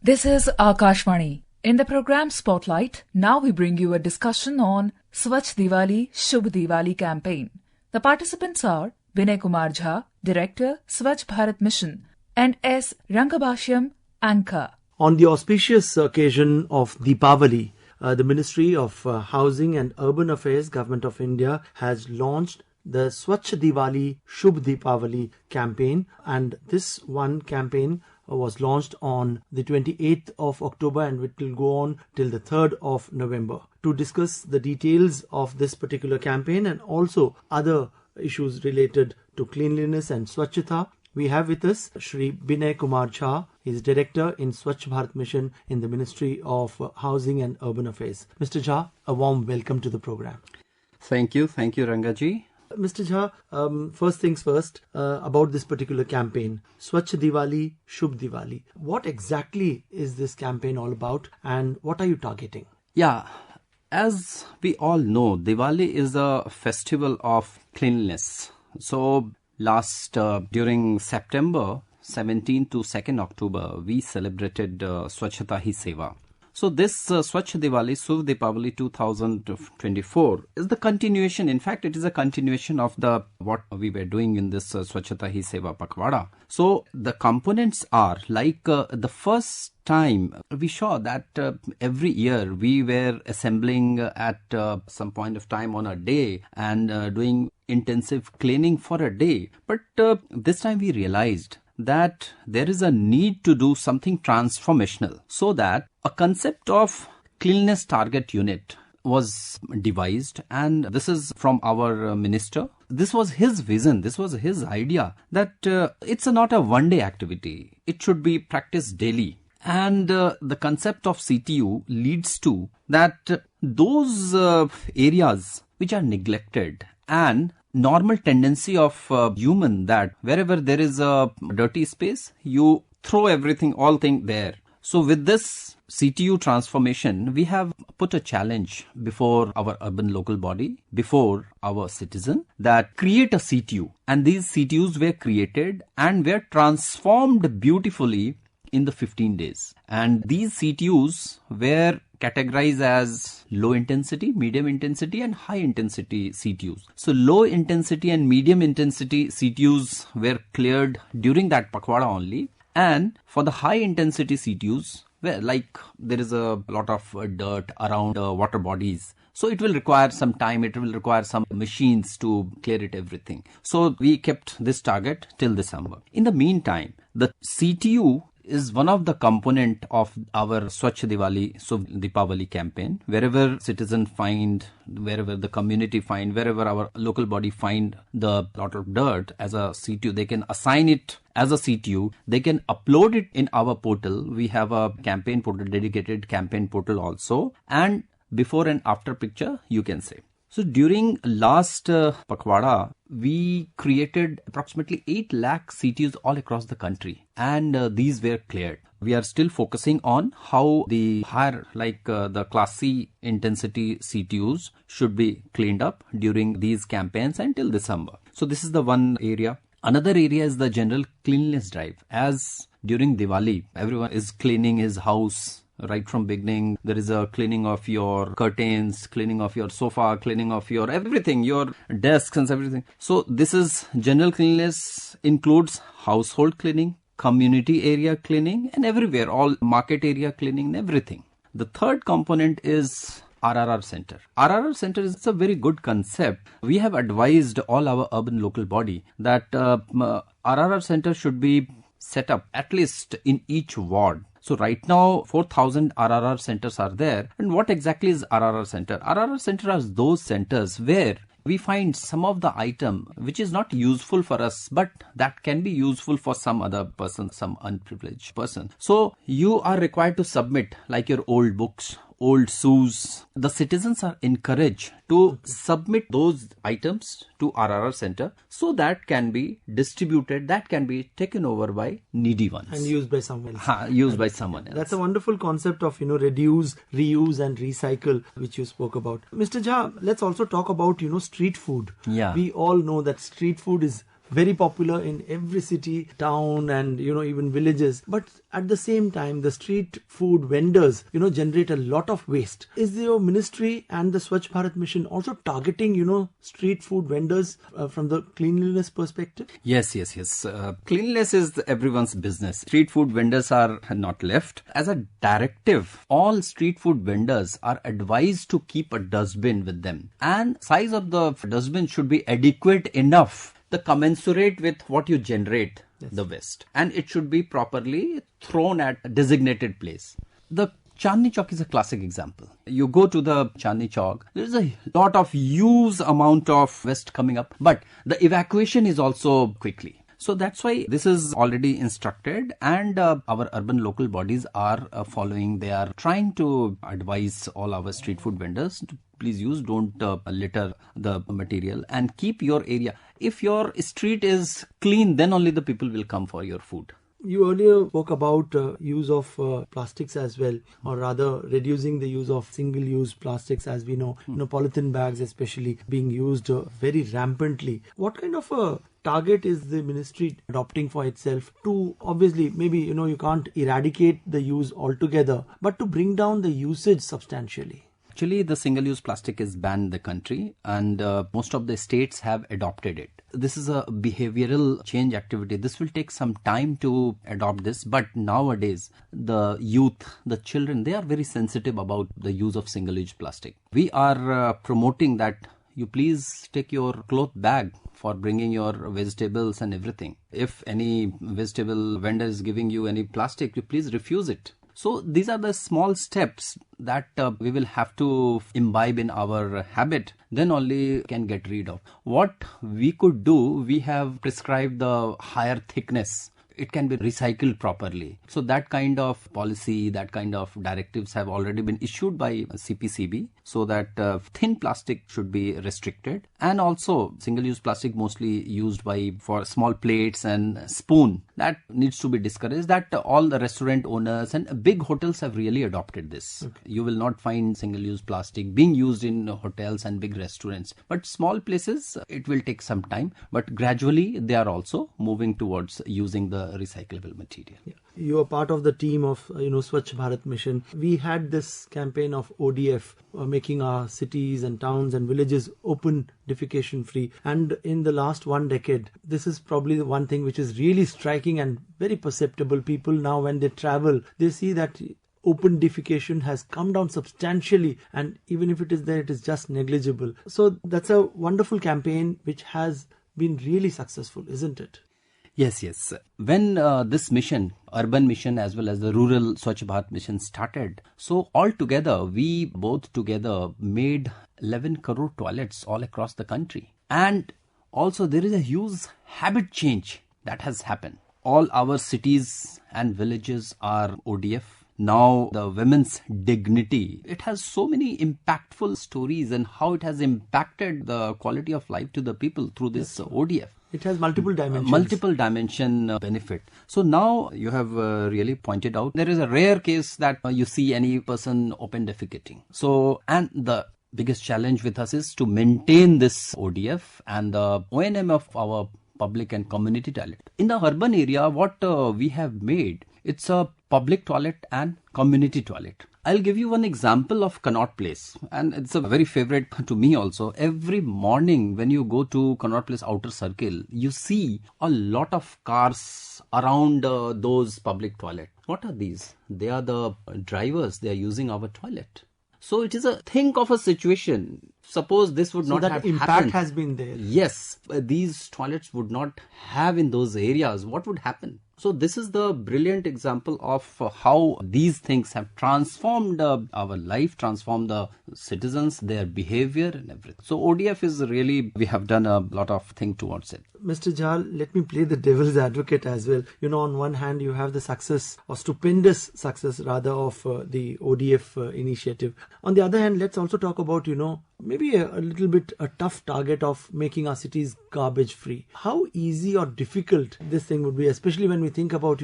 This is Akashvani. In the program Spotlight, now we bring you a discussion on Swachh Diwali, Shubh Diwali campaign. The participants are Vinay Kumar Jha, Director, Swachh Bharat Mission, and S. Rangabashyam, Anchor. On the auspicious occasion of Deepavali, the Ministry of Housing and Urban Affairs, Government of India, has launched the Swachh Diwali, Shubh Deepavali campaign, and this one campaign was launched on the 28th of October and it will go on till the 3rd of November. To discuss the details of this particular campaign and also other issues related to cleanliness and Swachhata, we have with us Shri Vinay Kumar Jha. He is Director in Swachh Bharat Mission in the Ministry of Housing and Urban Affairs. Mr. Jha, a warm welcome to the program. Thank you, Rangaji. Mr. Jha, first things first, about this particular campaign, Swachh Diwali, Shubh Diwali. What exactly is this campaign all about and what are you targeting? Yeah, as we all know, Diwali is a festival of cleanliness. So during September 17 to 2nd October, we celebrated Swachhata Hi Seva. So this Swachh Diwali, Shubh Deepavali 2024 is the continuation. In fact, it is a continuation of what we were doing in this Swachhata Hi Seva Pakhwada. So the components are like the first time we saw that every year we were assembling at some point of time on a day and doing intensive cleaning for a day. But this time we realized that there is a need to do something transformational, so that a concept of cleanliness target unit was devised, and this is from our minister. This was his vision, this was his idea, that it's not a one-day activity, it should be practiced daily. And the concept of CTU leads to that those areas which are neglected and normal tendency of human that wherever there is a dirty space, you throw everything, all things there. So with this CTU transformation, we have put a challenge before our urban local body, before our citizen, that create a CTU. And these CTUs were created and were transformed beautifully in the 15 days. And these CTUs were categorized as low intensity, medium intensity and high intensity CTUs. So low intensity and medium intensity CTUs were cleared during that Pakhwada only. And for the high intensity CTUs, where like there is a lot of dirt around water bodies, so it will require some time, it will require some machines to clear it everything. So we kept this target till December. In the meantime, the CTU is one of the component of our Swachh Diwali, Shubh Deepavali campaign. Wherever citizen find, wherever the community find, wherever our local body find the lot of dirt as a CTU, they can assign it as a CTU. They can upload it in our portal. We have a campaign portal, dedicated campaign portal also. And before and after picture, you can say. So during last Pakhwada, we created approximately 8 lakh CTUs all across the country, and these were cleared. We are still focusing on how the higher, like the class C intensity CTUs should be cleaned up during these campaigns until December. So this is the one area. Another area is the general cleanliness drive. As during Diwali, everyone is cleaning his house. Right from beginning, there is a cleaning of your curtains, cleaning of your sofa, cleaning of your everything, your desks and everything. So this is general cleanliness, includes household cleaning, community area cleaning and everywhere, all market area cleaning and everything. The third component is RRR Center. RRR Center is a very good concept. We have advised all our urban local body that RRR Center should be set up at least in each ward. So right now 4,000 RRR centers are there. And what exactly is RRR Center? RRR Center are those centers where we find some of the item which is not useful for us, but that can be useful for some other person, some unprivileged person. So you are required to submit like your old books, old shoes. The citizens are encouraged to submit those items to RRR Center so that can be distributed, that can be taken over by needy ones. And used by someone else. Used by someone else. That's a wonderful concept of, reduce, reuse and recycle, which you spoke about. Mr. Jha, let's also talk about, street food. Yeah. We all know that street food is very popular in every city, town, and even villages. But at the same time, the street food vendors generate a lot of waste. Is your ministry and the Swachh Bharat Mission also targeting street food vendors from the cleanliness perspective? Yes. Cleanliness is everyone's business. Street food vendors are not left. As a directive, all street food vendors are advised to keep a dustbin with them. And size of the dustbin should be adequate enough, the commensurate with what you generate, the waste. And it should be properly thrown at a designated place. The Chandni Chowk is a classic example. You go to the Chandni Chowk, there is a lot of huge amount of waste coming up, but the evacuation is also quickly. So that's why this is already instructed, and our urban local bodies are following. They are trying to advise all our street food vendors to please don't litter the material and keep your area. If your street is clean, then only the people will come for your food. You earlier spoke about use of plastics as well, or rather reducing the use of single-use plastics, as we know, polythene bags especially being used very rampantly. What kind of a target is the ministry adopting for itself to, obviously, maybe, you can't eradicate the use altogether, but to bring down the usage substantially? Actually, the single-use plastic is banned in the country, and most of the states have adopted it. This is a behavioral change activity. This will take some time to adopt this, but nowadays the youth, the children, they are very sensitive about the use of single-use plastic. We are promoting that you please take your cloth bag for bringing your vegetables and everything. If any vegetable vendor is giving you any plastic, you please refuse it. So these are the small steps that we will have to imbibe in our habit, then only can get rid of. What we could do, we have prescribed the higher thickness. It can be recycled properly. So that kind of policy, that kind of directives have already been issued by CPCB, so that thin plastic should be restricted, and also single-use plastic mostly used for small plates and spoon, that needs to be discouraged. That all the restaurant owners and big hotels have really adopted this. Okay. You will not find single-use plastic being used in hotels and big restaurants, but small places it will take some time, but gradually they are also moving towards using the recyclable material. Yeah. You are part of the team of Swachh Bharat Mission. We had this campaign of ODF, making our cities and towns and villages open defecation free. And in the last 1 decade, this is probably the one thing which is really striking and very perceptible. People now, when they travel, they see that open defecation has come down substantially, and even if it is there, it is just negligible. So that's a wonderful campaign which has been really successful, isn't it? Yes. When this mission, urban mission as well as the rural Swachh Bharat mission started, so all together, we both together made 11 crore toilets all across the country. And also there is a huge habit change that has happened. All our cities and villages are ODF. Now the women's dignity, it has so many impactful stories and how it has impacted the quality of life to the people through this ODF. It has multiple dimensions. Multiple dimension benefit. So now you have really pointed out there is a rare case that you see any person open defecating. So, and the biggest challenge with us is to maintain this ODF and the O&M of our public and community toilet. In the urban area, what we have made, it's a public toilet and community toilet. I'll give you one example of Connaught Place, and it's a very favorite to me also. Every morning when you go to Connaught Place Outer Circle, you see a lot of cars around those public toilets. What are these? They are the drivers. They are using our toilet. So it is think of a situation. Suppose this would not have happened. So that impact has been there. Yes, these toilets would not have in those areas. What would happen? So this is the brilliant example of how these things have transformed our life, transformed the citizens, their behavior and everything. So ODF is really, we have done a lot of things towards it. Mr. Jha, let me play the devil's advocate as well. On one hand, you have the success, or stupendous success rather, of the ODF initiative. On the other hand, let's also talk about, maybe a little bit a tough target of making our cities garbage free. How easy or difficult this thing would be, especially when we think about,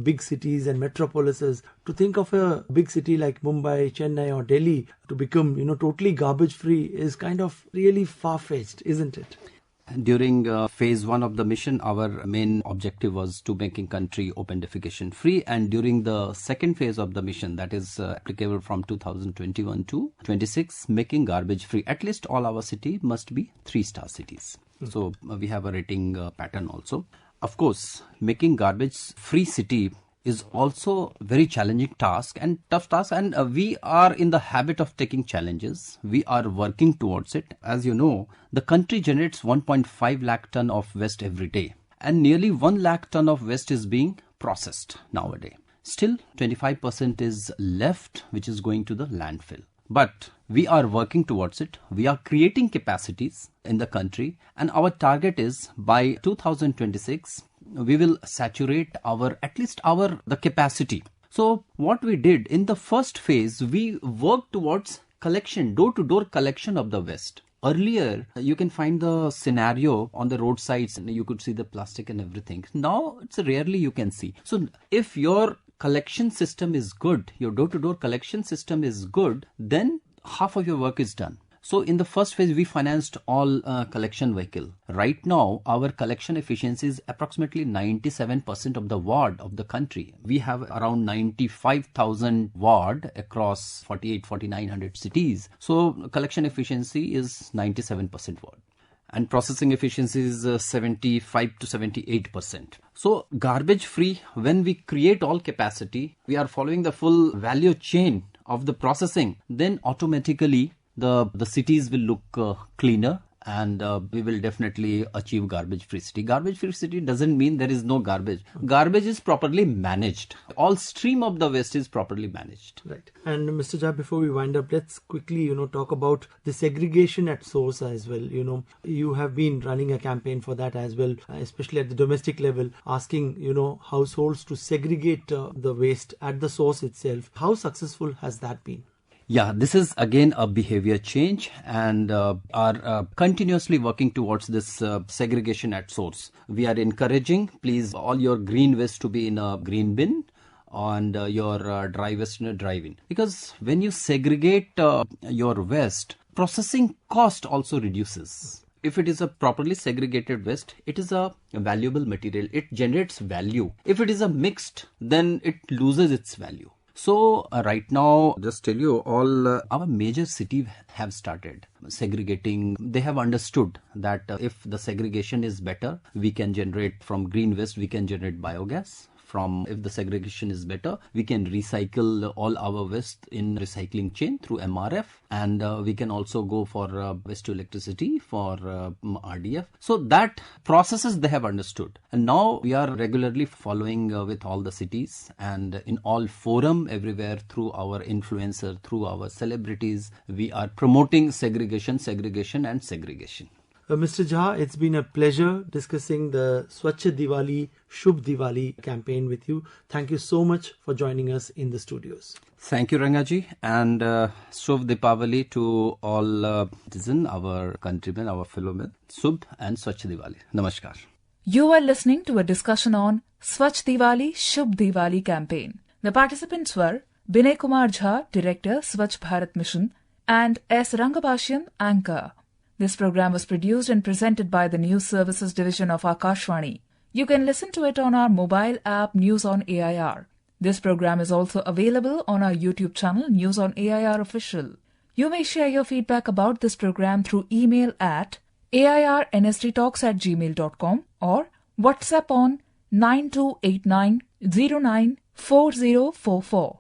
big cities and metropolises. To think of a big city like Mumbai, Chennai or Delhi to become, totally garbage free is kind of really far-fetched, isn't it? During phase 1 of the mission, our main objective was to making country open defecation free, and during the second phase of the mission, that is applicable from 2021 to 26, making garbage free. At least all our city must be 3-star cities. So we have a rating pattern also. Of course, making garbage free city is also a very challenging task and tough task, and we are in the habit of taking challenges. We are working towards it. As you know, the country generates 1.5 lakh ton of waste every day, and nearly 1 lakh ton of waste is being processed nowadays. Still, 25% is left, which is going to the landfill. But we are working towards it. We are creating capacities in the country, and our target is by 2026, we will saturate the capacity. So what we did in the first phase, we worked towards collection, door-to-door collection of the waste. Earlier, you can find the scenario on the roadsides and you could see the plastic and everything. Now, it's rarely you can see. So if your collection system is good, your door-to-door collection system is good, then half of your work is done. So in the first phase, we financed all collection vehicle. Right now, our collection efficiency is approximately 97% of the ward of the country. We have around 95,000 ward across 4,900 cities. So collection efficiency is 97% ward. And processing efficiency is 75 to 78%. So garbage free, when we create all capacity, we are following the full value chain of the processing, then automatically the cities will look cleaner, and we will definitely achieve garbage free city. Garbage free city doesn't mean there is no garbage. Garbage is properly managed. All stream of the waste is properly managed. Right. And Mr. Jha, before we wind up, let's quickly, talk about the segregation at source as well. You have been running a campaign for that as well, especially at the domestic level, asking, households to segregate the waste at the source itself. How successful has that been? Yeah, this is again a behavior change, and are continuously working towards this segregation at source. We are encouraging, please, all your green waste to be in a green bin, and your dry waste in a dry bin. Because when you segregate your waste, processing cost also reduces. If it is a properly segregated waste, it is a valuable material. It generates value. If it is a mixed, then it loses its value. So right now, just tell you, all our major cities have started segregating. They have understood that if the segregation is better, we can generate from green waste, we can generate biogas. If the segregation is better, we can recycle all our waste in recycling chain through MRF, and we can also go for waste to electricity for RDF. So that processes they have understood, and now we are regularly following with all the cities and in all forum everywhere through our influencer, through our celebrities. We are promoting segregation. Mr. Jha, it's been a pleasure discussing the Swachh Diwali, Shubh Diwali campaign with you. Thank you so much for joining us in the studios. Thank you, Rangaji, and Shubh Deepavali to all citizens, our countrymen, our fellow men. Shubh and Swachh Diwali. Namaskar. You are listening to a discussion on Swachh Diwali, Shubh Diwali campaign. The participants were Binay Kumar Jha, Director, Swachh Bharat Mission, and S. Rangabashyan, Anchor. This program was produced and presented by the News Services Division of Akashvani. You can listen to it on our mobile app News on AIR. This program is also available on our YouTube channel News on AIR Official. You may share your feedback about this program through email at airnsdtalks@gmail.com or WhatsApp on 9289094044.